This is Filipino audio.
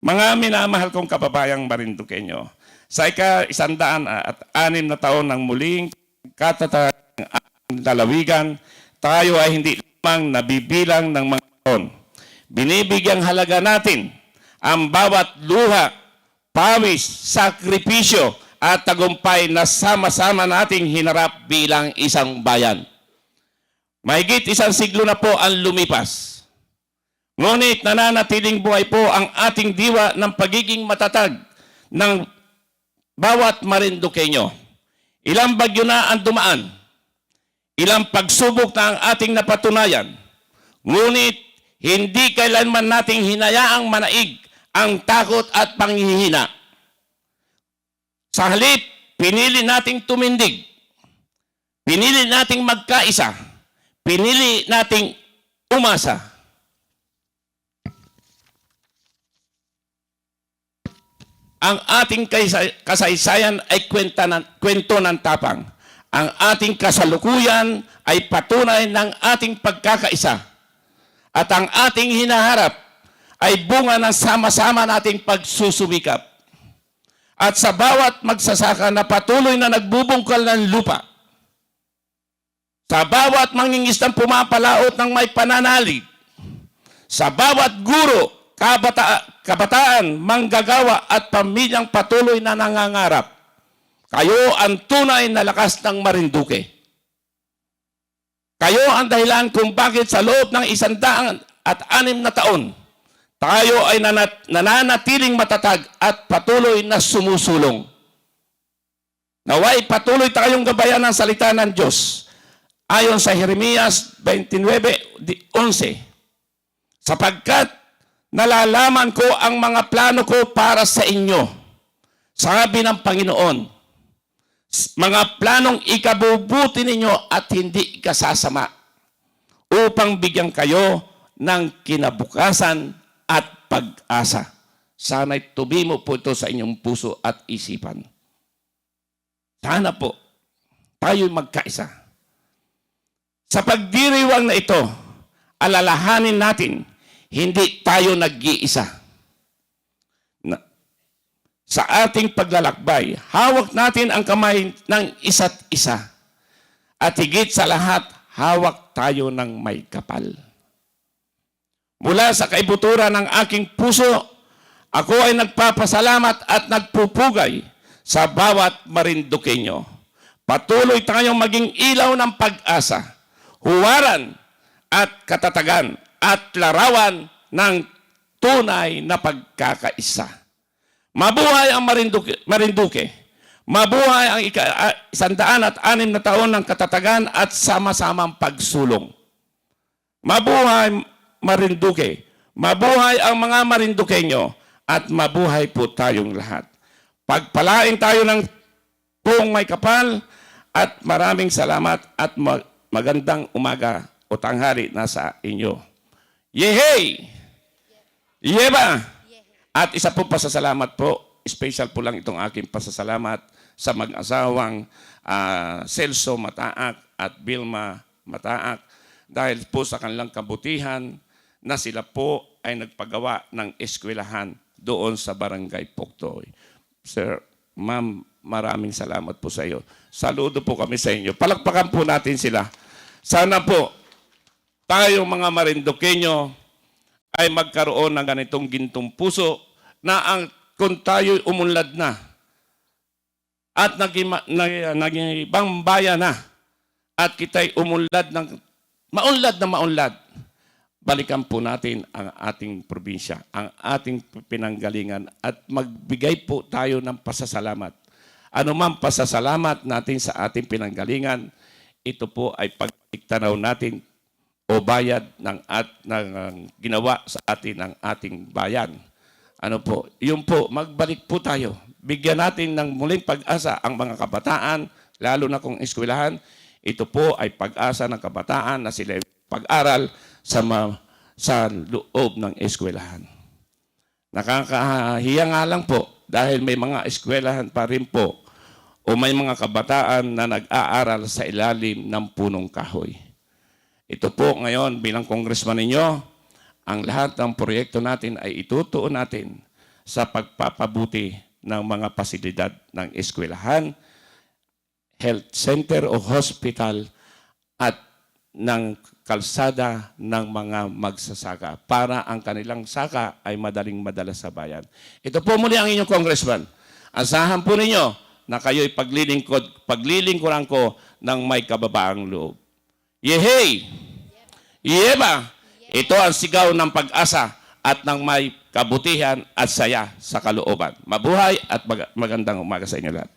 Mga minamahal kong kababayang Marinduqueño, sa ika-106 na taon ng muling katatagan ng ating lalawigan, tayo ay hindi lamang nabibilang ng mga taon. Binibigyang halaga natin ang bawat luha, pawis, sakripisyo at tagumpay na sama-sama nating hinarap bilang isang bayan. Mahigit 1 siglo na po ang lumipas. Ngunit nananatiling buhay po ang ating diwa ng pagiging matatag ng bawat Marinduqueño. Ilang bagyo na ang dumaan, ilang pagsubok na ang ating napatunayan. Ngunit hindi kailanman nating hinayaang manaig ang takot at panghihina. Sa halip, pinili nating tumindig, pinili nating magkaisa, pinili nating umasa. Ang ating kasaysayan ay kwento ng tapang. Ang ating kasalukuyan ay patunay ng ating pagkakaisa. At ang ating hinaharap ay bunga ng sama-sama nating pagsusumikap. At sa bawat magsasaka na patuloy na nagbubungkal ng lupa, sa bawat mangingisdang pumapalaot ng may pananalig, sa bawat guro, kabataan, manggagawa at pamilyang patuloy na nangangarap, kayo ang tunay na lakas ng Marinduque. Kayo ang dahilan kung bakit sa loob ng 106 na taon, tayo ay nananatiling matatag at patuloy na sumusulong. Naway patuloy tayong gabayan ng salita ng Diyos ayon sa Jeremias 29:11. Sapagkat nalalaman ko ang mga plano ko para sa inyo, sabi ng Panginoon. Mga planong ikabubuti ninyo at hindi ikasasama, upang bigyan kayo ng kinabukasan at pag-asa. Sana'y tubimo po ito sa inyong puso at isipan. Sana po tayo'y magkaisa. Sa pagdiriwang na ito, alalahanin natin, hindi tayo nag-iisa. Sa ating paglalakbay, hawak natin ang kamay ng isa't isa. At higit sa lahat, hawak tayo ng may kapal. Mula sa kaibuturan ng aking puso, ako ay nagpapasalamat at nagpupugay sa bawat Marinduqueño. Patuloy tayong maging ilaw ng pag-asa, huwaran at katatagan, at larawan ng tunay na pagkakaisa. Mabuhay ang Marinduque. Mabuhay ang 106 na taon ng katatagan at sama-samang pagsulong. Mabuhay Marinduque. Mabuhay ang mga Marinduqueño at mabuhay po tayong lahat. Pagpalain tayo ng buong may kapal at maraming salamat at magandang umaga o tanghali na sa inyo. Yehey! Yeba! At isa po pasasalamat po, special po lang itong aking pasasalamat sa mag-asawang Celso Mataak at Vilma Mataak dahil po sa kanilang kabutihan na sila po ay nagpagawa ng eskwelahan doon sa Barangay Poktoy. Sir, ma'am, maraming salamat po sa iyo. Saludo po kami sa inyo. Palakpakan po natin sila. Sana po tayo mga Marinduqueño ay magkaroon ng ganitong gintong puso na kung tayo'y umunlad na at naging ibang bayan na at kita'y umunlad ng maunlad, balikan po natin ang ating probinsya, ang ating pinanggalingan at magbigay po tayo ng pasasalamat. Ano man pasasalamat natin sa ating pinanggalingan, ito po ay pagtiktanaw natin o bayad ng ginawa sa atin ng ating bayan. Ano po? Yun po, magbalik po tayo. Bigyan natin ng muling pag-asa ang mga kabataan, lalo na kung eskwelahan. Ito po ay pag-asa ng kabataan na sila pag-aral sa loob ng eskwelahan. Nakakahiya nga lang po dahil may mga eskwelahan pa rin po o may mga kabataan na nag-aaral sa ilalim ng punong kahoy. Ito po ngayon bilang congressman ninyo, ang lahat ng proyekto natin ay itutuon natin sa pagpapabuti ng mga pasilidad ng eskwelahan, health center o hospital at ng kalsada ng mga magsasaka para ang kanilang saka ay madaling madala sa bayan. Ito po muli ang inyong congressman. Asahan po ninyo na kayo'y paglilingkuran ko ng may kababaang loob. Yehey! Yeba! Ito ang sigaw ng pag-asa at ng may kabutihan at saya sa kalooban. Mabuhay at magandang umaga sa inyo lahat.